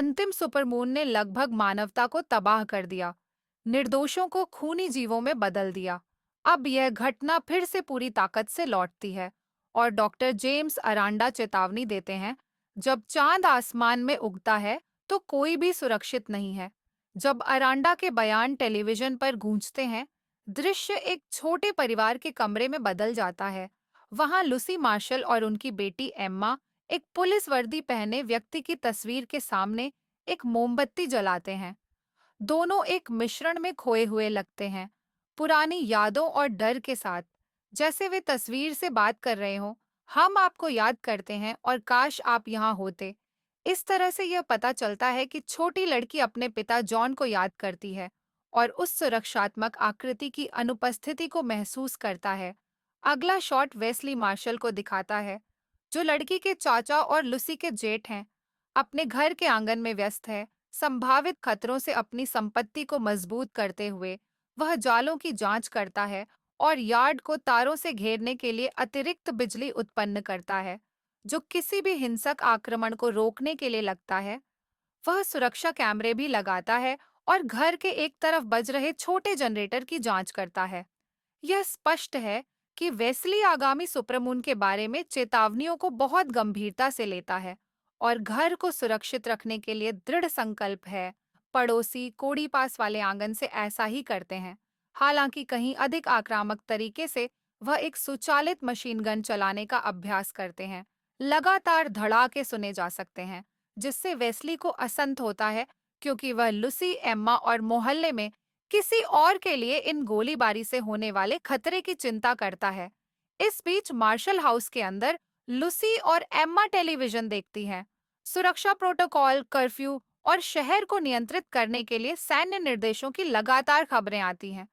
अंतिम सुपरमून ने लगभग मानवता को तबाह कर दिया, निर्दोषों को खूनी जीवों में बदल दिया। अब यह घटना फिर से पूरी ताकत से लौटती है और डॉक्टर जेम्स अरांडा चेतावनी देते हैं, जब चांद आसमान में उगता है तो कोई भी सुरक्षित नहीं है। जब अरांडा के बयान टेलीविजन पर गूंजते हैं, दृश्य एक छोटे परिवार के कमरे में बदल जाता है। वहां लुसी मार्शल और उनकी बेटी एम्मा एक पुलिस वर्दी पहने व्यक्ति की तस्वीर के सामने एक मोमबत्ती जलाते हैं। दोनों एक मिश्रण में खोए हुए लगते हैं, पुरानी यादों और डर के साथ, जैसे वे तस्वीर से बात कर रहे हों। हम आपको याद करते हैं और काश आप यहाँ होते। इस तरह से यह पता चलता है कि छोटी लड़की अपने पिता जॉन को याद करती है और उस सुरक्षात्मक आकृति की अनुपस्थिति को महसूस करता है। अगला शॉट वेस्ली मार्शल को दिखाता है, जो लड़की के चाचा और लुसी के जेठ हैं। अपने घर के आंगन में व्यस्त है, संभावित खतरों से अपनी संपत्ति को मजबूत करते हुए। वह जालों की जांच करता है और यार्ड को तारों से घेरने के लिए अतिरिक्त बिजली उत्पन्न करता है, जो किसी भी हिंसक आक्रमण को रोकने के लिए लगता है। वह सुरक्षा कैमरे भी लगाता है और घर के एक तरफ बज रहे छोटे जनरेटर की जांच करता है। यह स्पष्ट है कि वेस्ली आगामी सुपरमून के बारे में चेतावनियों को बहुत गंभीरता से लेता है और घर को सुरक्षित रखने के लिए दृढ़ संकल्प है। पड़ोसी कोड़ी पास वाले आंगन से ऐसा ही करते हैं, हालांकि कहीं अधिक आक्रामक तरीके से। वह एक स्वचालित मशीन गन चलाने का अभ्यास करते हैं। लगातार धड़ाके सुने जा सकते हैं, जिससे वेस्ली को असंत होता है, क्योंकि वह लुसी, एम्मा और मोहल्ले में किसी और के लिए इन गोलीबारी से होने वाले खतरे की चिंता करता है। इस बीच मार्शल हाउस के अंदर लुसी और एम्मा टेलीविजन देखती हैं। सुरक्षा प्रोटोकॉल, कर्फ्यू और शहर को नियंत्रित करने के लिए सैन्य निर्देशों की लगातार खबरें आती हैं।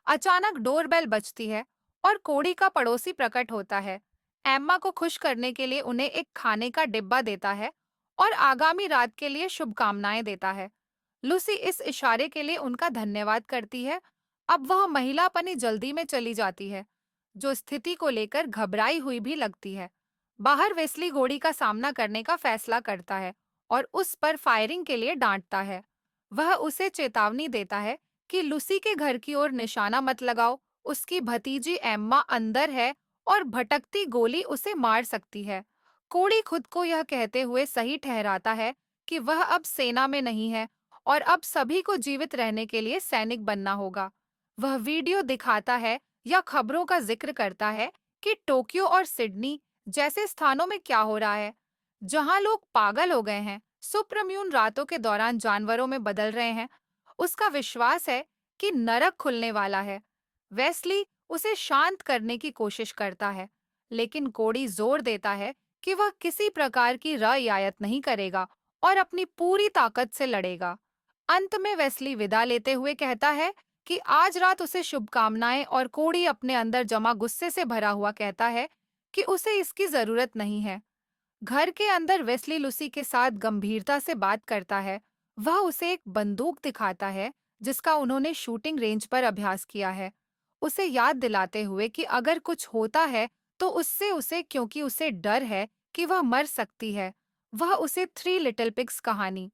अचानक डोरबेल बजती है और कोड़ी का पड़ोसी प्रकट होता है। एम्मा को खुश करने के लिए उन्हें एक खाने का डिब्बा देता है और आगामी रात के लिए शुभकामनाएं देता है। लूसी इस इशारे के लिए उनका धन्यवाद करती है। अब वह महिलापनी जल्दी में चली जाती है, जो स्थिति को लेकर घबराई हुई भी लगती है। बाहर वेस्ली घोड़ी का सामना करने का फैसला करता है और उस पर फायरिंग के लिए डांटता है। वह उसे चेतावनी देता है कि लूसी के घर की ओर निशाना मत लगाओ, उसकी भतीजी एम्मा अंदर है और भटकती गोली उसे मार सकती है। कोड़ी खुद को यह कहते हुए सही ठहराता है कि वह अब सेना में नहीं है और अब सभी को जीवित रहने के लिए सैनिक बनना होगा। वह वीडियो दिखाता है या खबरों का जिक्र करता है कि टोक्यो और सिडनी जैसे स्थानों में क्या हो रहा है, जहां लोग पागल हो गए हैं, सुपरम्यून रातों के दौरान जानवरों में बदल रहे हैं। उसका विश्वास है कि नरक खुलने वाला है। वेस्ली उसे शांत करने की कोशिश करता है, लेकिन कोडी जोर देता है कि वह किसी प्रकार की रियायत नहीं करेगा और अपनी पूरी ताकत से लड़ेगा। अंत में वेस्ली विदा लेते हुए कहता है कि आज रात उसे शुभकामनाएं, और कोडी अपने अंदर जमा गुस्से से भरा हुआ कहता है कि उसे इसकी जरूरत नहीं है। घर के अंदर वेस्ली लुसी के साथ गंभीरता से बात करता है। वह उसे एक बंदूक दिखाता है जिसका उन्होंने शूटिंग रेंज पर अभ्यास किया है, उसे याद दिलाते हुए कि अगर कुछ होता है तो उससे उसे, क्योंकि उसे डर है कि वह मर सकती है। वह उसे थ्री लिटिल पिग्स कहानी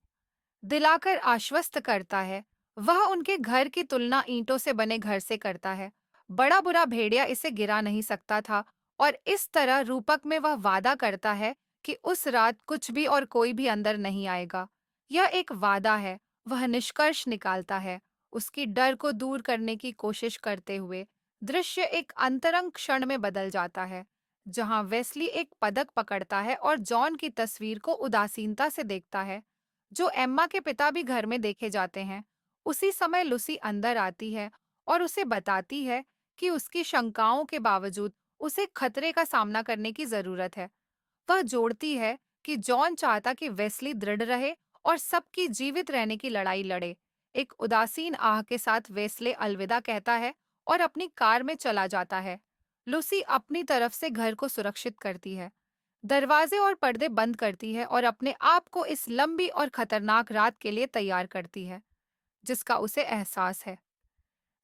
दिलाकर आश्वस्त करता है। वह उनके घर की तुलना ईंटों से बने घर से करता है। बड़ा बुरा भेड़िया इसे गिरा नहीं सकता था, और इस तरह रूपक में वह वादा करता है कि उस रात कुछ भी और कोई भी अंदर नहीं आएगा। यह एक वादा है, वह निष्कर्ष निकालता है, उसकी डर को दूर करने की कोशिश करते हुए। दृश्य एक अंतरंग क्षण में बदल जाता है, जहां वेस्ली एक पदक पकड़ता है और जॉन की तस्वीर को उदासीनता से देखता है, जो एम्मा के पिता भी घर में देखे जाते हैं। उसी समय लुसी अंदर आती है और उसे बताती है कि उसकी शंकाओं के बावजूद उसे खतरे का सामना करने की जरूरत है। वह जोड़ती है कि जॉन चाहता कि वेस्ली दृढ़ रहे और सबकी जीवित रहने की लड़ाई लड़े। एक उदासीन आह के साथ वेस्ले अलविदा कहता है और अपनी कार में चला जाता है। लुसी अपनी तरफ से घर को सुरक्षित करती है, दरवाजे और पर्दे बंद करती है और अपने आप को इस लंबी और खतरनाक रात के लिए तैयार करती है, जिसका उसे एहसास है।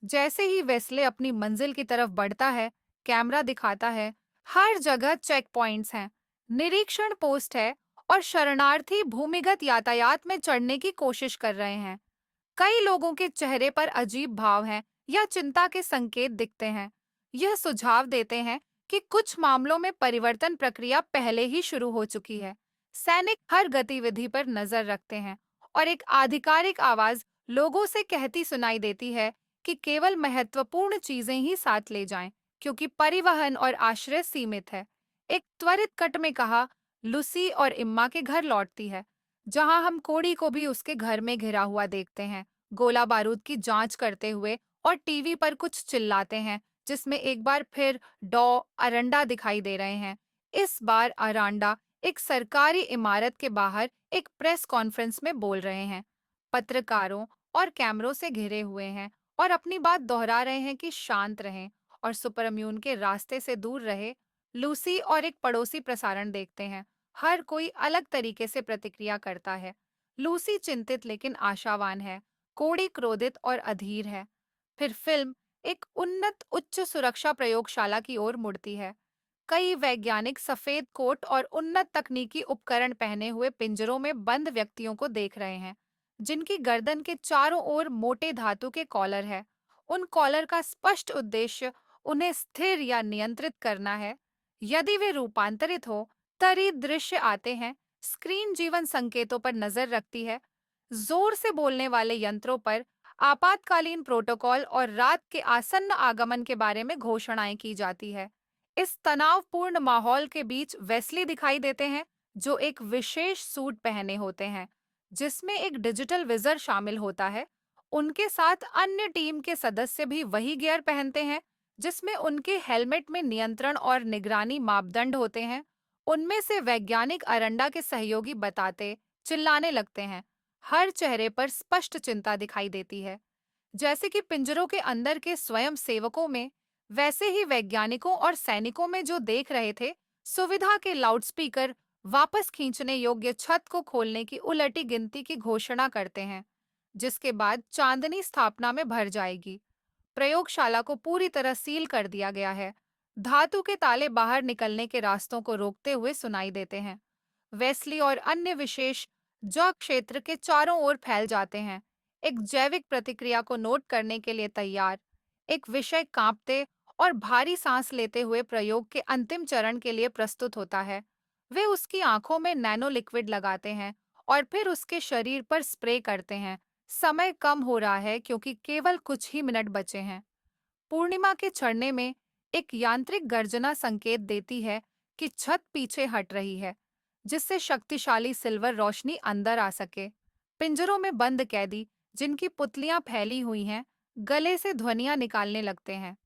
जैसे ही वेस्ले अपनी मंजिल की तरफ बढ़ता है, कैमरा दिखाता है, हर जगह चेक पॉइंट्स हैं, निरीक्षण पोस्ट है और शरणार्थी भूमिगत यातायात में चढ़ने की कोशिश कर रहे हैं। कई लोगों के चेहरे पर अजीब भाव हैं या चिंता के संकेत दिखते हैं। यह सुझाव देते हैं कि कुछ मामलों में परिवर्तन प्रक्रिया पहले ही शुरू हो चुकी है। सैनिक हर गतिविधि पर नजर रखते हैं और एक आधिकारिक आवाज लोगों से कहती सुनाई देती है कि केवल महत्वपूर्ण चीजें ही साथ ले जाएं, क्योंकि परिवहन और आश्रय सीमित है। एक त्वरित कट में कहा, लुसी और इम्मा के घर लौटती है, जहां हम कोड़ी को भी उसके घर में घिरा हुआ देखते हैं, गोला बारूद की जांच करते हुए, और टीवी पर कुछ चिल्लाते हैं, जिसमें एक बार फिर डॉ अरंडा दिखाई दे रहे हैं। इस बार अरांडा एक सरकारी इमारत के बाहर एक प्रेस कॉन्फ्रेंस में बोल रहे हैं। पत्रकारों और कैमरों से घिरे हुए हैं और अपनी बात दोहरा रहे हैं कि शांत रहें और सुपरम्यून के रास्ते से दूर रहे। लूसी और एक पड़ोसी प्रसारण देखते हैं। हर कोई अलग तरीके से प्रतिक्रिया करता है। लूसी चिंतित लेकिन आशावान है। कोड़ी क्रोधित और अधीर है। फिर फिल्म एक उन्नत उच्च सुरक्षा प्रयोगशाला की ओर मुड़ती है। कई वैज्ञानिक सफेद कोट और उन्नत तकनीकी उपकरण पहने हुए पिंजरों में बंद व्यक्तियों को देख रहे हैं, जिनकी गर्दन के चारों ओर मोटे धातु के कॉलर है। उन कॉलर का स्पष्ट उद्देश्य उन्हें स्थिर या नियंत्रित करना है। यदि वे रूपांतरित हो, तरी दृश्य आते हैं। स्क्रीन जीवन संकेतों पर नजर रखती है, जोर से बोलने वाले यंत्रों पर आपातकालीन प्रोटोकॉल और रात के आसन्न आगमन के बारे में घोषणाएं की जाती है। इस तनावपूर्ण माहौल के बीच वेस्ली दिखाई देते हैं, जो एक विशेष सूट पहने होते हैं, जिसमें एक डिजिटल विजर शामिल होता है। उनके साथ अन्य टीम के सदस्य भी वही गियर पहनते हैं, जिसमें उनके हेलमेट में नियंत्रण और निगरानी मापदंड होते हैं। उनमें से वैज्ञानिक अरंडा के सहयोगी बताते चिल्लाने लगते हैं। हर चेहरे पर स्पष्ट चिंता दिखाई देती है। जैसे कि पिंजरों के अंदर के स्वयं सेवकों में, वैसे ही वैज्ञानिकों और सैनिकों में जो देख रहे थे। सुविधा के लाउडस्पीकर वापस खींचने योग्य छत को खोलने की उलटी गिनती की घोषणा करते हैं, जिसके बाद चांदनी स्थापना में भर जाएगी। प्रयोगशाला को पूरी तरह सील कर दिया गया है। धातु के ताले बाहर निकलने के रास्तों को रोकते हुए सुनाई देते हैं। वेस्ली और अन्य विशेष ज क्षेत्र के चारों ओर फैल जाते हैं, एक जैविक प्रतिक्रिया को नोट करने के लिए तैयार। एक विषय कांपते और भारी सांस लेते हुए प्रयोग के अंतिम चरण के लिए प्रस्तुत होता है। वे उसकी आंखों में नैनो लिक्विड लगाते हैं और फिर उसके शरीर पर स्प्रे करते हैं। समय कम हो रहा है क्योंकि केवल कुछ ही मिनट बचे हैं। पूर्णिमा के छड़ने में एक यांत्रिक गर्जना संकेत देती है कि छत पीछे हट रही है, जिससे शक्तिशाली सिल्वर रोशनी अंदर आ सके। पिंजरों में बंद कैदी, जिनकी पुतलियां फैली हुई हैं, गले से ध्वनियां निकालने लगते हैं,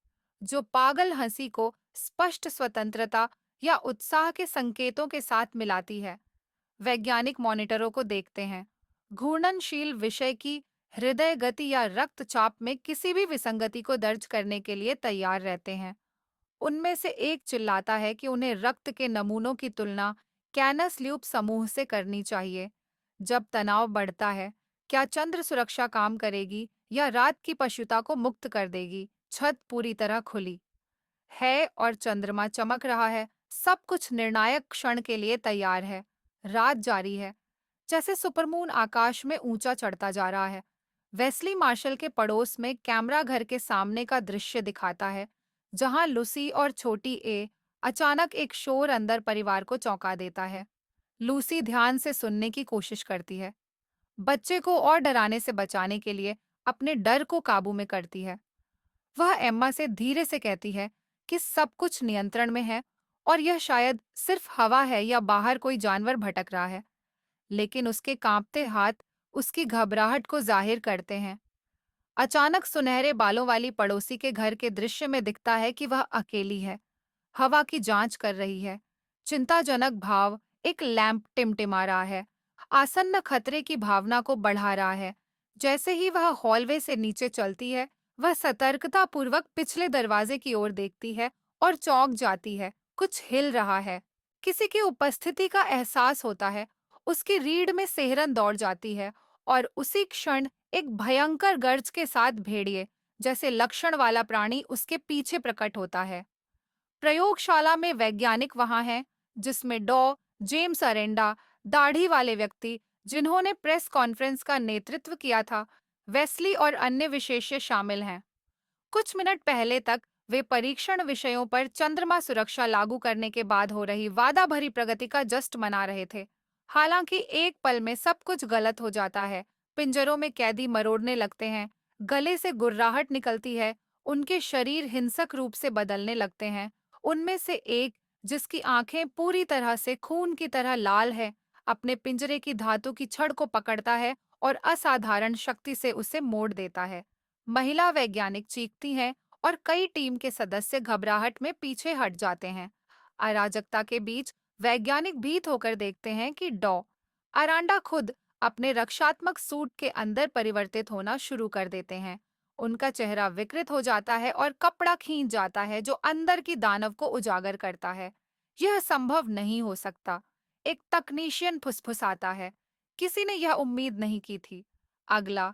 जो पागल हंसी को स्पष्ट स्वतंत्रता या उत्साह के संकेतों के साथ मिलाती है। वैज्ञानिक मॉनिटरों को देखते हैं। घूर्णनशील विषय की हृदय गति या रक्तचाप में किसी भी विसंगति को दर्ज करने के लिए तैयार रहते हैं। उनमें से एक चिल्लाता है कि उन्हें रक्त के नमूनों की तुलना कैनस ल्यूप समूह से करनी चाहिए। जब तनाव बढ़ता है, क्या चंद्र सुरक्षा काम करेगी या रात की पशुता को मुक्त कर देगी? छत पूरी तरह खुली है और चंद्रमा चमक रहा है। सब कुछ निर्णायक क्षण के लिए तैयार है। रात जारी है, जैसे सुपरमून आकाश में ऊंचा चढ़ता जा रहा है। वेस्ली मार्शल के पड़ोस में कैमरा घर के सामने का दृश्य दिखाता है, जहां लूसी और छोटी ए अचानक एक शोर अंदर परिवार को चौंका देता है। लूसी ध्यान से सुनने की कोशिश करती है, बच्चे को और डराने से बचाने के लिए अपने डर को काबू में करती है। वह एम्मा से धीरे से कहती है कि सब कुछ नियंत्रण में है और यह शायद सिर्फ हवा है या बाहर कोई जानवर भटक रहा है। लेकिन उसके कांपते हाथ उसकी घबराहट को जाहिर करते हैं। अचानक सुनहरे बालों वाली पड़ोसी के घर के दृश्य में दिखता है कि वह अकेली है, हवा की जांच कर रही है। चिंताजनक भाव, एक लैंप टिमटिमा रहा है, आसन्न खतरे की भावना को बढ़ा रहा है। जैसे ही वह हॉलवे से नीचे चलती है, वह सतर्कतापूर्वक पिछले दरवाजे की ओर देखती है और चौंक जाती है। कुछ हिल रहा है, किसी की उपस्थिति का एहसास होता है। उसकी रीढ़ में सिहरन दौड़ जाती है और उसी क्षण एक भयंकर गर्ज के साथ भेड़िए जैसे लक्षण वाला प्राणी उसके पीछे प्रकट होता है। प्रयोगशाला में वैज्ञानिक वहां हैं, जिसमें डॉ जेम्स अरेंडा, दाढ़ी वाले व्यक्ति जिन्होंने प्रेस कॉन्फ्रेंस का नेतृत्व किया था, वेस्ली और अन्य विशेषज्ञ शामिल हैं। कुछ मिनट पहले तक वे परीक्षण विषयों पर चंद्रमा सुरक्षा लागू करने के बाद हो रही वादा भरी प्रगति का जश्न मना रहे थे। हालांकि एक पल में सब कुछ गलत हो जाता है। पिंजरों में कैदी मरोड़ने लगते हैं, गले से गुर्राहट निकलती है, उनके शरीर हिंसक रूप से बदलने लगते हैं। उनमें से एक, जिसकी आंखें पूरी तरह से खून की तरह लाल है, अपने पिंजरे की धातु की छड़ को पकड़ता है और असाधारण शक्ति से उसे मोड़ देता है। महिला वैज्ञानिक चीखती हैं और कई टीम के सदस्य घबराहट में पीछे हट जाते हैं। अराजकता के बीच वैज्ञानिक भीत होकर देखते हैं कि अरांडा खुद अपने रक्षात्मक सूट के अंदर परिवर्तित होना शुरू कर देते हैं। उनका चेहरा विकृत हो जाता है और कपड़ा खींच जाता है जो अंदर की दानव को उजागर करता है। यह संभव नहीं हो सकता, एक तकनीशियन फुसफुसाता है। किसी ने यह उम्मीद नहीं की थी। अगला,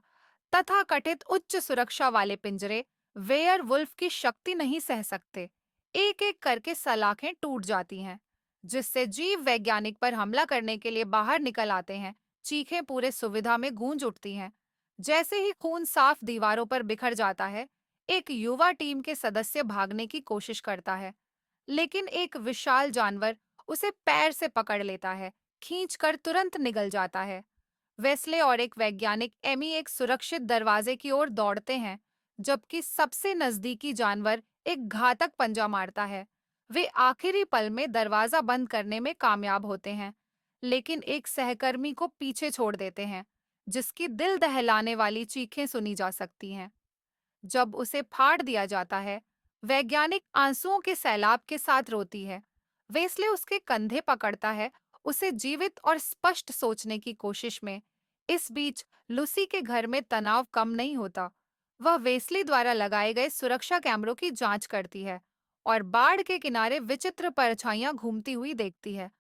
तथाकथित उच्च सुरक्षा वाले पिंजरे वेयर वुल्फ की शक्ति नहीं सह सकते। एक एक करके सलाखें टूट जाती हैं, जिससे जीव वैज्ञानिक पर हमला करने के लिए बाहर निकल आते हैं। चीखें पूरे सुविधा में गूंज उठती हैं। जैसे ही खून साफ दीवारों पर बिखर जाता है, एक युवा टीम के सदस्य भागने की कोशिश करता है, लेकिन एक विशाल जानवर उसे पैर से पकड़ लेता है, खींचकर तुरंत निगल जाता है। वेस्ले और एक वैज्ञानिक एमी एक सुरक्षित दरवाजे की ओर दौड़ते हैं, जबकि सबसे नजदीकी जानवर एक घातक पंजा मारता है। वे आखिरी पल में दरवाजा बंद करने में कामयाब होते हैं, लेकिन एक सहकर्मी को पीछे छोड़ देते हैं, जिसकी दिल दहलाने वाली चीखें सुनी जा सकती हैं। जब उसे फाड़ दिया जाता है, वैज्ञानिक आंसुओं के सैलाब के साथ रोती है। वेस्ले उसके कंधे पकड़ता है, उसे जीवित और स्पष्ट सोचने की कोशिश में। इस बीच लूसी के घर में तनाव कम नहीं होता। वह वेस्ली द्वारा लगाए गए सुरक्षा कैमरों की जांच करती है और बाड़ के किनारे विचित्र परछाइयां घूमती हुई देखती है।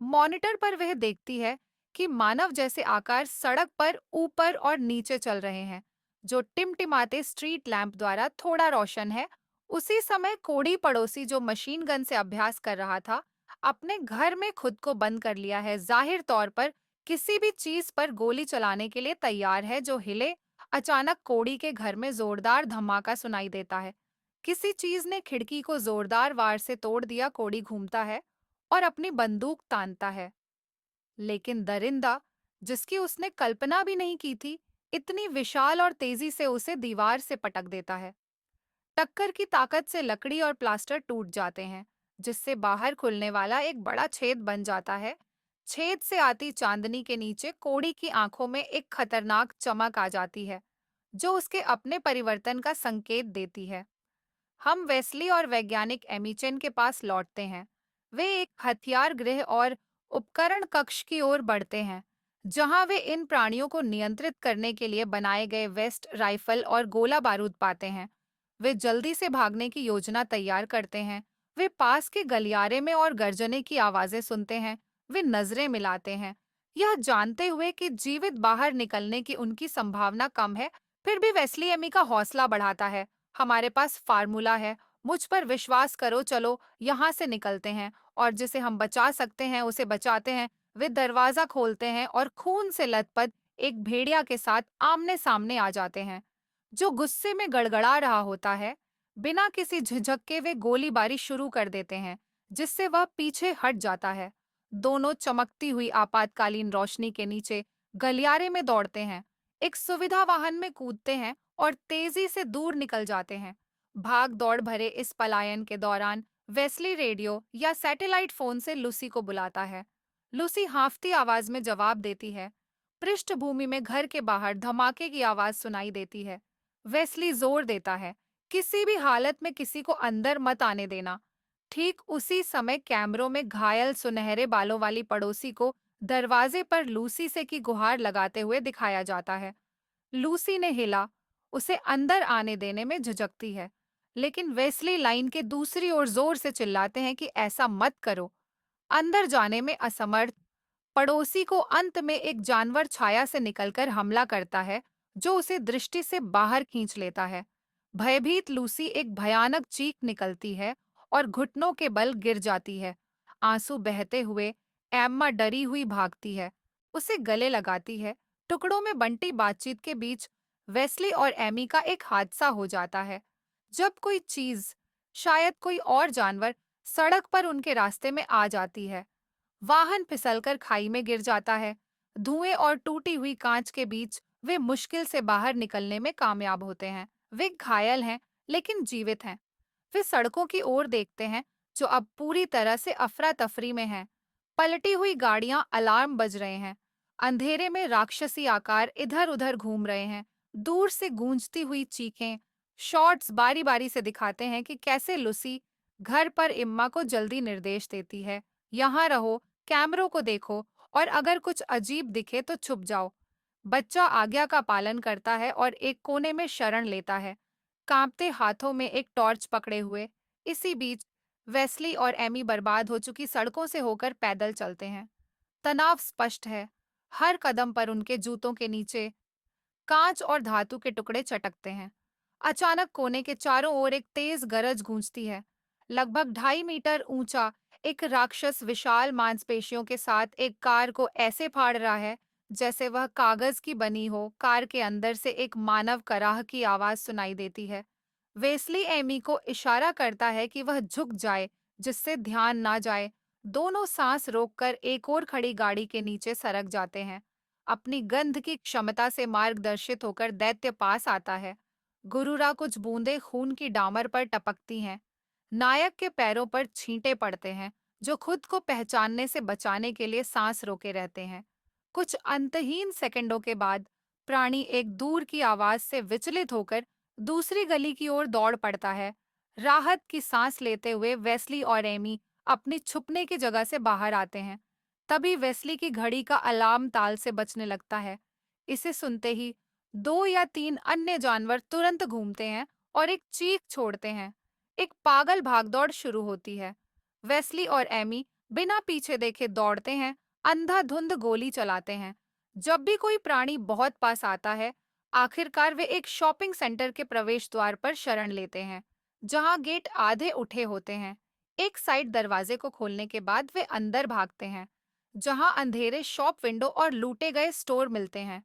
मॉनिटर पर वह देखती है कि मानव जैसे आकार सड़क पर ऊपर और नीचे चल रहे हैं, जो टिमटिमाते स्ट्रीट लैंप द्वारा थोड़ा रोशन है। उसी समय कोढ़ी पड़ोसी जो मशीन गन से अभ्यास कर रहा था, अपने घर में खुद को बंद कर लिया है, जाहिर तौर पर किसी भी चीज पर गोली चलाने के लिए तैयार है जो हिले। अचानक कोड़ी के घर में जोरदार धमाका सुनाई देता है। किसी चीज ने खिड़की को जोरदार वार से तोड़ दिया। कोड़ी घूमता है और अपनी बंदूक तानता है, लेकिन दरिंदा, जिसकी उसने कल्पना भी नहीं की थी, इतनी विशाल और तेजी से उसे दीवार से पटक देता है। टक्कर की ताकत से लकड़ी और प्लास्टर टूट जाते हैं, जिससे बाहर खुलने वाला एक बड़ा छेद बन जाता है। छेद से आती चांदनी के नीचे कोड़ी की आंखों में एक खतरनाक चमक आ जाती है, जो उसके अपने परिवर्तन का संकेत देती है। हम वेस्ली और वैज्ञानिक एमिचेन के पास लौटते हैं। वे एक हथियार गृह और उपकरण कक्ष की ओर बढ़ते हैं, जहां वे इन प्राणियों को नियंत्रित करने के लिए बनाए गए वेस्ट, राइफल और गोला बारूद पाते हैं। वे जल्दी से भागने की योजना तैयार करते हैं। वे पास के गलियारे में और गर्जने की आवाजें सुनते हैं। वे नजरें मिलाते हैं, यह जानते हुए कि जीवित बाहर निकलने की उनकी संभावना कम है। फिर भी वेस्ली एमी का हौसला बढ़ाता है। हमारे पास फार्मूला है, मुझ पर विश्वास करो, चलो यहाँ से निकलते हैं और जिसे हम बचा सकते हैं उसे बचाते हैं। वे दरवाजा खोलते हैं और खून से लथपथ एक भेड़िया के साथ आमने सामने आ जाते हैं, जो गुस्से में गड़गड़ा रहा होता है। बिना किसी झिझक के वे गोलीबारी शुरू कर देते हैं, जिससे वह पीछे हट जाता है। दोनों चमकती हुई आपातकालीन रोशनी के नीचे गलियारे में दौड़ते हैं, एक सुविधा वाहन में कूदते हैं और तेजी से दूर निकल जाते हैं। भाग दौड़ भरे इस पलायन के दौरान वेस्ली रेडियो या सैटेलाइट फोन से लूसी को बुलाता है। लूसी हांफती आवाज में जवाब देती है। पृष्ठभूमि में घर के बाहर धमाके की आवाज सुनाई देती है। वेस्ली जोर देता है, किसी भी हालत में किसी को अंदर मत आने देना। ठीक उसी समय कैमरों में घायल सुनहरे बालों वाली पड़ोसी को दरवाजे पर लूसी से की गुहार लगाते हुए दिखाया जाता है। लूसी ने हिला, उसे अंदर आने देने में झिझकती है, लेकिन वेस्ली लाइन के दूसरी ओर जोर से चिल्लाते हैं कि ऐसा मत करो। अंदर जाने में असमर्थ पड़ोसी को अंत में एक जानवर छाया से निकलकर हमला करता है, जो उसे दृष्टि से बाहर खींच लेता है। भयभीत लूसी एक भयानक चीख निकलती है और घुटनों के बल गिर जाती है। आंसू बहते हुए एम्मा डरी हुई भागती है, उसे गले लगाती है। टुकड़ों में बंटी बातचीत के बीच वेस्ली और एमी का एक हादसा हो जाता है। जब कोई चीज, शायद कोई और जानवर, सड़क पर उनके रास्ते में आ जाती है। वाहन फिसलकर खाई में गिर जाता है। धुएं और टूटी हुई कांच के बीच वे मुश्किल से बाहर निकलने में कामयाब होते हैं। वे घायल हैं, लेकिन जीवित हैं। वे सड़कों की ओर देखते हैं, जो अब पूरी तरह से अफरा तफरी में हैं। पलटी हुई गाड़ियां, अलार्म बज रहे हैं। अंधेरे में राक्षसी आकार इधर उधर घूम रहे हैं। दूर से गूंजती हुई चीखें। शॉट्स बारी बारी से दिखाते हैं कि कैसे लुसी घर पर इम्मा को जल्दी निर्देश देती है, यहाँ रहो, कैमरों को देखो, और अगर कुछ अजीब दिखे तो छुप जाओ। बच्चा आज्ञा का पालन करता है और एक कोने में शरण लेता है, कांपते हाथों में एक टॉर्च पकड़े हुए। इसी बीच वेस्ली और एमी बर्बाद हो चुकी सड़कों से होकर पैदल चलते हैं। तनाव स्पष्ट है। हर कदम पर उनके जूतों के नीचे कांच और धातु के टुकड़े चटकते हैं। अचानक कोने के चारों ओर एक तेज गरज गूंजती है। लगभग 2.5 मीटर ऊंचा एक राक्षस विशाल मांसपेशियों के साथ एक कार को ऐसे फाड़ रहा है जैसे वह कागज की बनी हो। कार के अंदर से एक मानव कराह की आवाज सुनाई देती है। वेस्ली एमी को इशारा करता है कि वह झुक जाए, जिससे ध्यान ना जाए। दोनों सांस रोककर एक और खड़ी गाड़ी के नीचे सरक जाते हैं। अपनी गंध की क्षमता से मार्गदर्शित होकर दैत्य पास आता है। गुरुरा कुछ बूंदें खून की डामर पर टपकती हैं। नायक के पैरों पर छींटे पड़ते हैं, जो खुद को पहचानने से बचाने के लिए सांस रोके रहते हैं। कुछ अंतहीन सेकंडों के बाद प्राणी एक दूर की आवाज से विचलित होकर दूसरी गली की ओर दौड़ पड़ता है। राहत की सांस लेते हुए वेस्ली और एमी अपनी छुपने की जगह से बाहर आते हैं। तभी वेस्ली की घड़ी का अलार्म ताल से बजने लगता है। इसे सुनते ही 2 या 3 अन्य जानवर तुरंत घूमते हैं और एक चीख छोड़ते हैं। एक पागल भागदौड़ शुरू होती है। वेस्ली और एमी बिना पीछे देखे दौड़ते हैं, अंधाधुंध गोली चलाते हैं। जब भी कोई प्राणी बहुत पास आता है, आखिरकार वे एक शॉपिंग सेंटर के प्रवेश द्वार पर शरण लेते हैं, जहां गेट आधे उठे होते हैं। एक साइड दरवाजे को खोलने के बाद वे अंदर भागते हैं, जहां अंधेरे शॉप विंडो और लूटे गए स्टोर मिलते हैं।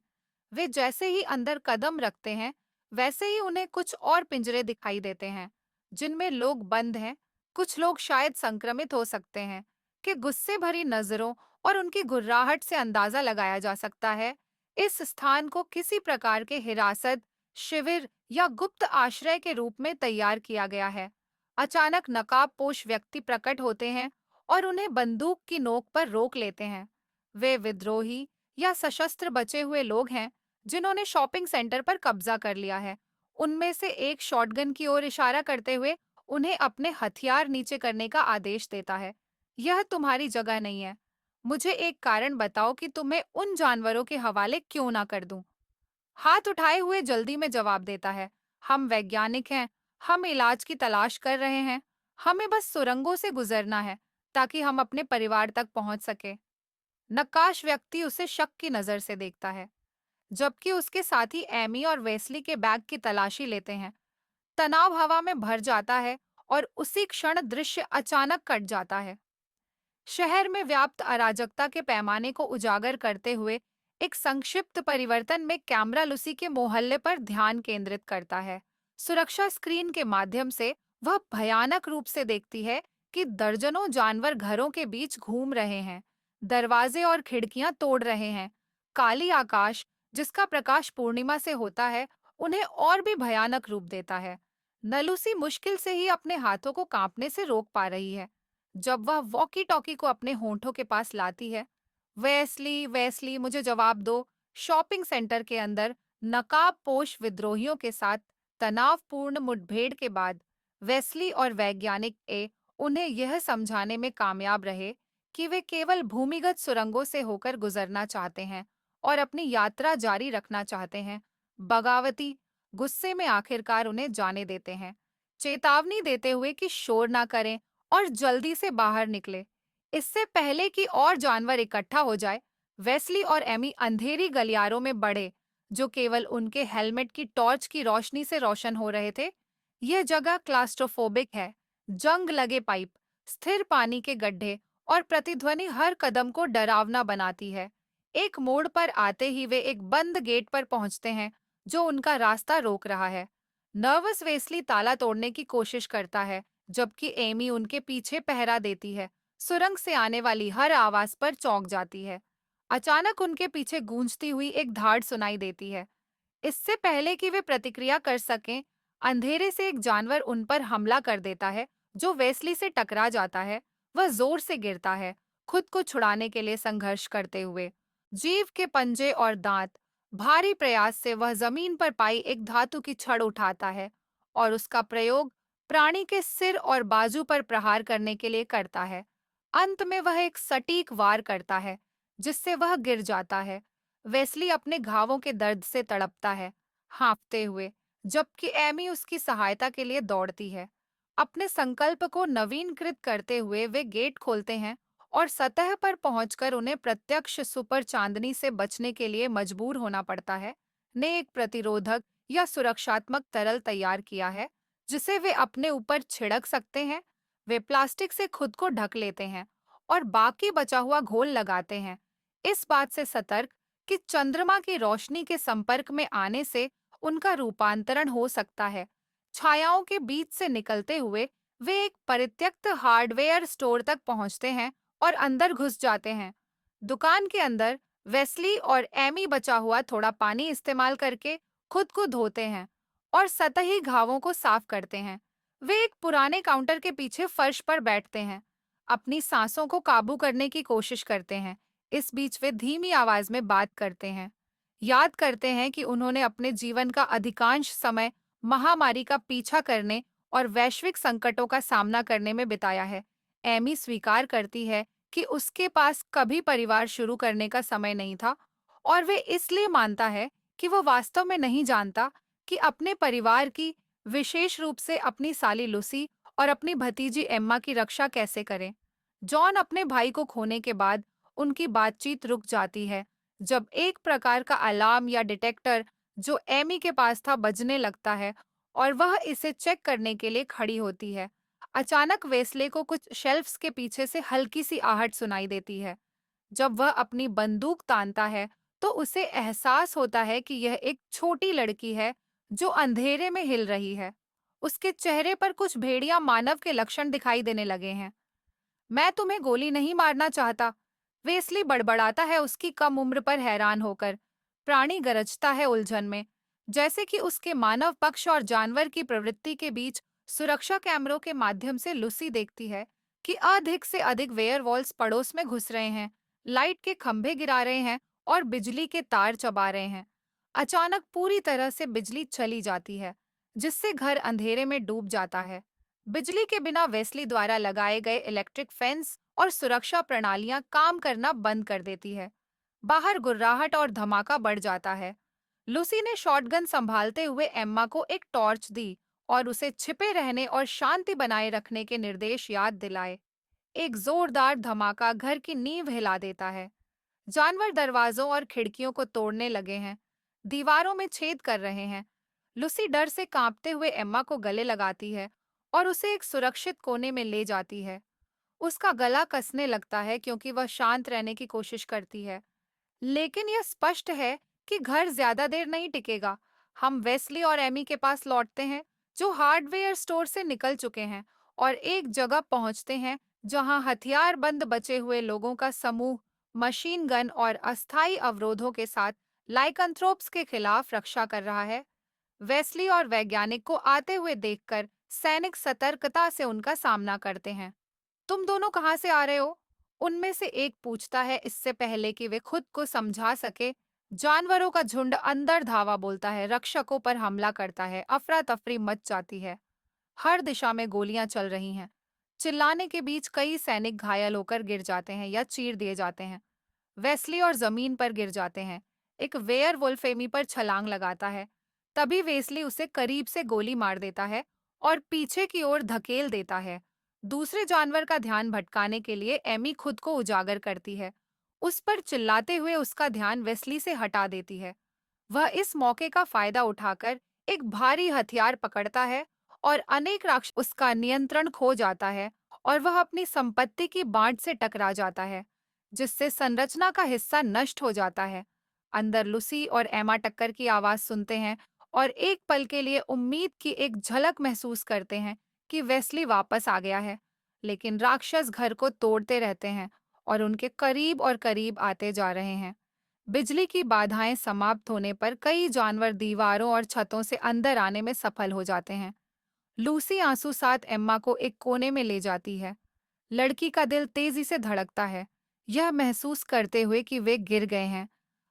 वे जैसे ही अंदर कदम रखते हैं, वैसे ही उन्हें कुछ और पिंजरे दिखाई देते हैं, जिनमें लोग बंद हैं। कुछ लोग शायद संक्रमित हो सकते हैं, कि गुस्से भरी नजरों और उनकी गुर्राहट से अंदाजा लगाया जा सकता है इस स्थान को किसी प्रकार के हिरासत शिविर या गुप्त आश्रय के रूप में तैयार किया गया है। अचानक नकाबपोश व्यक्ति प्रकट होते हैं और उन्हें बंदूक की नोक पर रोक लेते हैं। वे विद्रोही या सशस्त्र बचे हुए लोग हैं, जिन्होंने शॉपिंग सेंटर पर कब्जा कर लिया है। उनमें से एक शॉटगन की ओर इशारा करते हुए उन्हें अपने हथियार नीचे करने का आदेश देता है। यह तुम्हारी जगह नहीं है। मुझे एक कारण बताओ कि तुम्हें उन जानवरों के हवाले क्यों ना कर दूं। हाथ उठाए हुए जल्दी में जवाब देता है, हम वैज्ञानिक हैं, हम इलाज की तलाश कर रहे हैं, हमें बस सुरंगों से गुजरना है ताकि हम अपने परिवार तक पहुंच सके। नक्काश व्यक्ति उसे शक की नजर से देखता है, जबकि उसके साथी एमी और वेस्ली के बैग की तलाशी लेते हैं। तनाव हवा में भर जाता है और उसी क्षण दृश्य अचानक कट जाता है। शहर में व्याप्त अराजकता के पैमाने को उजागर करते हुए एक संक्षिप्त परिवर्तन में कैमरा लुसी के मोहल्ले पर ध्यान केंद्रित करता है। सुरक्षा स्क्रीन के माध्यम से वह भयानक रूप से देखती है कि दर्जनों जानवर घरों के बीच घूम रहे हैं, दरवाजे और खिड़कियां तोड़ रहे हैं। काली आकाश, जिसका प्रकाश पूर्णिमा से होता है, उन्हें और भी भयानक रूप देता है। नलूसी मुश्किल से ही अपने हाथों को कांपने से रोक पा रही है जब वह वॉकी टॉकी को अपने होंठों के पास लाती है। वेस्ली, वेस्ली, मुझे जवाब दो। शॉपिंग सेंटर के अंदर नकाबपोश विद्रोहियों के साथ तनावपूर्ण मुठभेड़ के बाद वेस्ली और वैज्ञानिक ए उन्हें यह समझाने में कामयाब रहे कि वे केवल भूमिगत सुरंगों से होकर गुजरना चाहते हैं और अपनी यात्रा जारी रखना चाहते हैं। बगावती गुस्से में आखिरकार उन्हें जाने देते हैं, चेतावनी देते हुए कि शोर ना करें और जल्दी से बाहर निकले, इससे पहले कि और जानवर इकट्ठा हो जाए। वेस्ली और एमी अंधेरी गलियारों में बढ़े, जो केवल उनके हेलमेट की टॉर्च की रोशनी से रोशन हो रहे थे। यह जगह क्लास्ट्रोफोबिक है। जंग लगे पाइप, स्थिर पानी के गड्ढे और प्रतिध्वनि हर कदम को डरावना बनाती है। एक मोड़ पर आते ही वे एक बंद गेट पर पहुंचते हैं, जो उनका रास्ता रोक रहा है। नर्वस वेस्ली ताला तोड़ने की कोशिश करता है, जबकि एमी उनके पीछे पहरा देती है। सुरंग से आने वाली हर आवाज पर चौंक जाती है। अचानक उनके पीछे गूंजती हुई एक धाड़ सुनाई देती है। इससे पहले कि वे प्रतिक्रिया कर सकें, अंधेरे से एक जानवर उन पर हमला कर देता है, जो वेस्ली से टकरा जाता है। वह जोर से गिरता है, खुद को छुड़ाने के लिए संघर्ष करते हुए। जीव के पंजे और दांत, भारी प्रयास से वह जमीन पर पाई एक धातु की छड़ उठाता है और उसका प्रयोग प्राणी के सिर और बाजू पर प्रहार करने के लिए करता है। अंत में वह एक सटीक वार करता है, जिससे वह गिर जाता है। वेस्ली अपने घावों के दर्द से तड़पता है, हाँफते हुए, जबकि एमी उसकी सहायता के लिए दौड़ती है। अपने संकल्प को नवीनकृत करते हुए वे गेट खोलते हैं और सतह पर पहुंचकर उन्हें प्रत्यक्ष सुपर चांदनी से बचने के लिए मजबूर होना पड़ता है। ने एक प्रतिरोधक या सुरक्षात्मक तरल तैयार किया है, जिसे वे अपने ऊपर छिड़क सकते हैं। वे प्लास्टिक से खुद को ढक लेते हैं और बाकी बचा हुआ घोल लगाते हैं, इस बात से सतर्क कि चंद्रमा की रोशनी के संपर्क में आने से उनका रूपांतरण हो सकता है। छायाओं के बीच से निकलते हुए वे एक परित्यक्त हार्डवेयर स्टोर तक पहुंचते हैं और अंदर घुस जाते हैं। दुकान के अंदर वेस्ली और एमी बचा हुआ थोड़ा पानी इस्तेमाल करके खुद को धोते हैं और सतही घावों को साफ करते हैं। वे एक पुराने काउंटर के पीछे फर्श पर बैठते हैं, अपनी सांसों को काबू करने की कोशिश करते हैं। इस बीच वे धीमी आवाज में बात करते हैं, याद करते हैं कि उन्होंने अपने जीवन का अधिकांश समय महामारी का पीछा करने और वैश्विक संकटों का सामना करने में बिताया है। एमी स्वीकार करती है कि उसके पास कभी परिवार शुरू करने का समय नहीं था, और वे इसलिए मानता है कि वो वास्तव में नहीं जानता कि अपने परिवार की, विशेष रूप से अपनी साली लुसी और अपनी भतीजी एम्मा की रक्षा कैसे करें। जॉन अपने भाई को खोने के बाद उनकी बातचीत रुक जाती है, जब एक प्रकार का अलार्म या डिटेक्टर जो एमी के पास था बजने लगता है और वह इसे चेक करने के लिए खड़ी होती है। अचानक वेस्ले को कुछ शेल्फ्स के पीछे से हल्की सी आहट सुनाई देती है। जब वह अपनी बंदूक तानता है, तो उसे एहसास होता है कि यह एक छोटी लड़की है जो अंधेरे में हिल रही है। उसके चेहरे पर कुछ भेड़िया मानव के लक्षण दिखाई देने लगे हैं। मैं तुम्हें गोली नहीं मारना चाहता, वेस्ली बड़बड़ाता है, उसकी कम उम्र पर हैरान होकर। प्राणी गरजता है उलझन में, जैसे कि उसके मानव पक्ष और जानवर की प्रवृत्ति के बीच। सुरक्षा कैमरों के माध्यम से लुसी देखती है कि अधिक से अधिक वेयरवॉल्स पड़ोस में घुस रहे हैं, लाइट के खंभे गिरा रहे हैं और बिजली के तार चबा रहे हैं। अचानक पूरी तरह से बिजली चली जाती है, जिससे घर अंधेरे में डूब जाता है। बिजली के बिना वेस्ली द्वारा लगाए गए इलेक्ट्रिक फेंस और सुरक्षा प्रणालियां काम करना बंद कर देती है। बाहर गुर्राहट और धमाका बढ़ जाता है। लूसी ने शॉटगन संभालते हुए एम्मा को एक टॉर्च दी और उसे छिपे रहने और शांति बनाए रखने के निर्देश याद दिलाए। एक जोरदार धमाका घर की नींव हिला देता है। जानवर दरवाजों और खिड़कियों को तोड़ने लगे हैं, दीवारों में छेद कर रहे हैं। लुसी डर से कांपते हुए एम्मा को गले लगाती है और उसे एक सुरक्षित कोने में ले जाती है। उसका गला कसने लगता है क्योंकि वह शांत रहने की कोशिश करती है, लेकिन यह स्पष्ट है कि घर ज्यादा देर नहीं टिकेगा। हम वेस्ली और एमी के पास लौटते हैं, जो हार्डवेयर स्टोर से निकल चुके हैं, और एक जगह पहुंचते हैं जहां हथियारबंद बचे हुए लोगों का समूह मशीन गन और अस्थायी अवरोधों के साथ लाइकंथ्रोप्स के खिलाफ रक्षा कर रहा है। वेस्ली और वैज्ञानिक को आते हुए देखकर सैनिक सतर्कता से उनका सामना करते हैं। तुम दोनों कहाँ से आ रहे हो? उनमें से एक पूछता है, इससे पहले कि वे खुद को समझा सके। जानवरों का झुंड अंदर धावा बोलता है, रक्षकों पर हमला करता है। अफरा तफरी मच जाती है। हर दिशा में गोलियां चल रही हैं। चिल्लाने के बीच कई सैनिक घायल होकर गिर जाते हैं या चीर दिए जाते हैं। वेस्ली और जमीन पर गिर जाते हैं। एक वेयर वुल्फ एमी पर छलांग लगाता है। तभी वेस्ली उसे करीब से गोली मार देता है और पीछे की ओर धकेल देता है। दूसरे जानवर का ध्यान भटकाने के लिए एमी खुद को उजागर करती है, उस पर चिल्लाते हुए उसका ध्यान वेस्ली से हटा देती है। वह इस मौके का फायदा उठाकर एक भारी हथियार पकड़ता है और अनेक राक्षस उसका नियंत्रण खो जाता है और वह अपनी संपत्ति की बांट से टकरा जाता है, जिससे संरचना का हिस्सा नष्ट हो जाता है। अंदर लूसी और एमा टक्कर की आवाज सुनते हैं और एक पल के लिए उम्मीद की एक झलक महसूस करते हैं कि वेस्ली वापस आ गया है। लेकिन राक्षस घर को तोड़ते रहते हैं और उनके करीब और करीब आते जा रहे हैं। बिजली की बाधाएं समाप्त होने पर कई जानवर दीवारों और छतों से अंदर आने में सफल हो जाते हैं। लूसी आंसू साथ एम्मा को एक कोने में ले जाती है। लड़की का दिल तेजी से धड़कता है, यह महसूस करते हुए कि वे गिर गए हैं।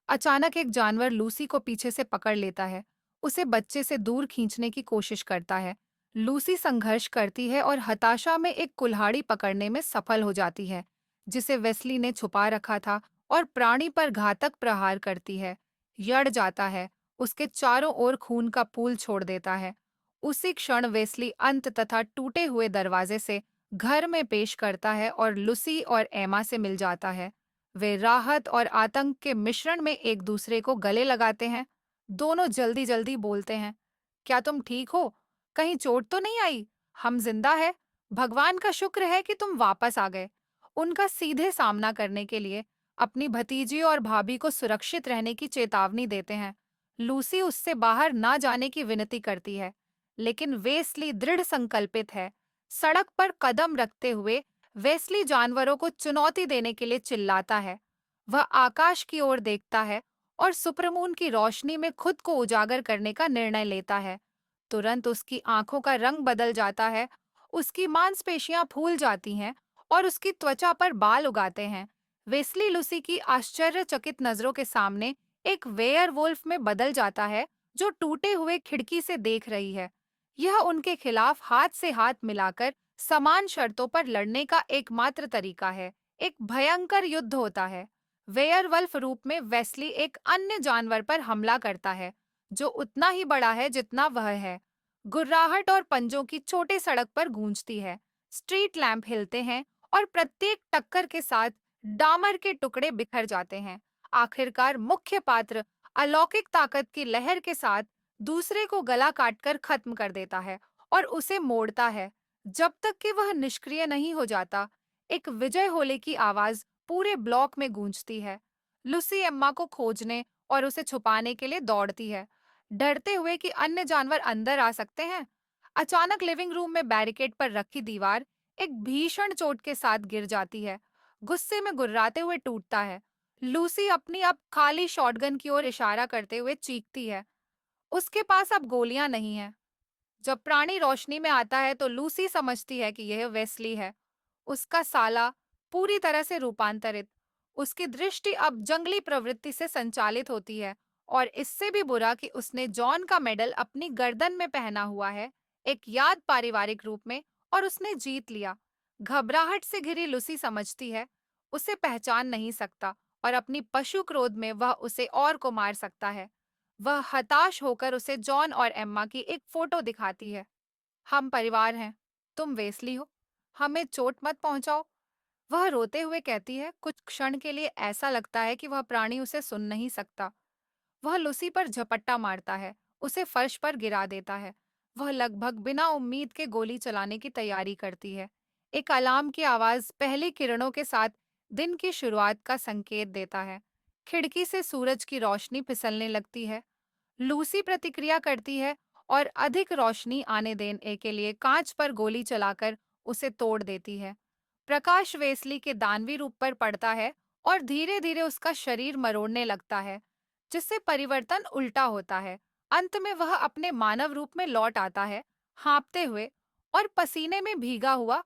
अचानक एक जानवर लूसी को पीछे से पकड़ लेता है, उसे बच्चे से दूर खींचने की कोशिश करता है। लूसी संघर्ष करती है और हताशा में एक कुल्हाड़ी पकड़ने में सफल हो जाती है, जिसे वेस्ली ने छुपा रखा था, और प्राणी पर घातक प्रहार करती है। यड़ जाता है, उसके चारों ओर खून का पूल छोड़ देता है। उसी क्षण वेस्ली अंत तथा टूटे हुए दरवाजे से घर में पेश करता है और लुसी और एमा से मिल जाता है। वे राहत और आतंक के मिश्रण में एक दूसरे को गले लगाते हैं। दोनों जल्दी जल्दी बोलते हैं, क्या तुम ठीक हो? कहीं चोट तो नहीं आई? हम जिंदा है। भगवान का शुक्र है कि तुम वापस आ गए। उनका सीधे सामना करने के लिए अपनी भतीजी और भाभी को सुरक्षित रहने की चेतावनी देते हैं। लूसी उससे बाहर ना जाने की विनती करती है, लेकिन वेस्ली दृढ़ संकल्पित है। सड़क पर कदम रखते हुए वेस्ली जानवरों को चुनौती देने के लिए चिल्लाता है। वह आकाश की ओर देखता है और सुपरमून की रोशनी में खुद को उजागर करने का निर्णय लेता है। तुरंत उसकी आंखों का रंग बदल जाता है, उसकी मांसपेशियां फूल जाती हैं और उसकी त्वचा पर बाल उगाते हैं। वेस्ली लूसी की आश्चर्यचकित नजरों के सामने एक वेयरवुल्फ में बदल जाता है, जो टूटे हुए खिड़की से देख रही है। यह उनके खिलाफ हाथ से हाथ मिलाकर समान शर्तों पर लड़ने का एकमात्र तरीका है। एक भयंकर युद्ध होता है। वेयरवल्फ रूप में वेस्ली एक अन्य जानवर पर हमला करता है, जो उतना ही बड़ा है जितना वह है। गुर्राहट और पंजों की छोटे सड़क पर गूंजती है। स्ट्रीट लैंप हिलते हैं और प्रत्येक टक्कर के साथ डामर के टुकड़े बिखर जाते हैं। आखिरकार मुख्य पात्र अलौकिक ताकत की लहर के साथ दूसरे को गला काटकर खत्म कर देता है और उसे मोड़ता है। जब तक कि वह निष्क्रिय नहीं हो जाता, एक विजय होले की आवाज पूरे ब्लॉक में गूंजती है। लुसी एम्मा को खोजने और उसे छुपाने के लिए दौड़ती है, डरते हुए कि अन्य जानवर अंदर आ सकते हैं। अचानक लिविंग रूम में बैरिकेड पर रखी दीवार एक भीषण चोट के साथ गिर जाती है। गुस्से में गुर्राते हुए टूटता है। लूसी अपनी अब खाली शॉटगन की ओर इशारा करते हुए चीखती है। उसके पास अब गोलियां नहीं हैं। जब प्राणी रोशनी में आता है तो लूसी समझती है कि यह वेस्ली है, उसका साला, पूरी तरह से रूपांतरित। उसकी दृष्टि अब जंगली प्रवृत्ति से संचालित होती है, और इससे भी बुरा कि उसने जॉन का मेडल अपनी गर्दन में पहना हुआ है, एक याद पारिवारिक रूप में, और उसने जीत लिया। घबराहट से घिरी लूसी समझती है, उसे पहचान नहीं सकता और अपनी पशु क्रोध में वह उसे और को मार सकता है। वह हताश होकर उसे जॉन और एम्मा की एक फोटो दिखाती है। हम परिवार हैं, तुम वेस्ली हो, हमें चोट मत पहुंचाओ। वह रोते हुए कहती है। कुछ क्षण के लिए ऐसा लगता है कि वह प्राणी उसे सुन नहीं सकता। वह लूसी पर झपट्टा मारता है, उसे फर्श पर गिरा देता है। वह लगभग बिना उम्मीद के गोली चलाने की तैयारी करती है। एक अलार्म की आवाज पहली किरणों के साथ दिन की शुरुआत का संकेत देता है। खिड़की से सूरज की रोशनी फिसलने लगती है। लूसी प्रतिक्रिया करती है और अधिक रोशनी आने देने के लिए कांच पर गोली चलाकर उसे तोड़ देती है। प्रकाश वेस्ली के दानवी रूप पर पड़ता है और धीरे धीरे उसका शरीर मरोड़ने लगता है, जिससे परिवर्तन उल्टा होता है। अंत में वह अपने मानव रूप में लौट आता है, हाँफते हुए और पसीने में भीगा हुआ,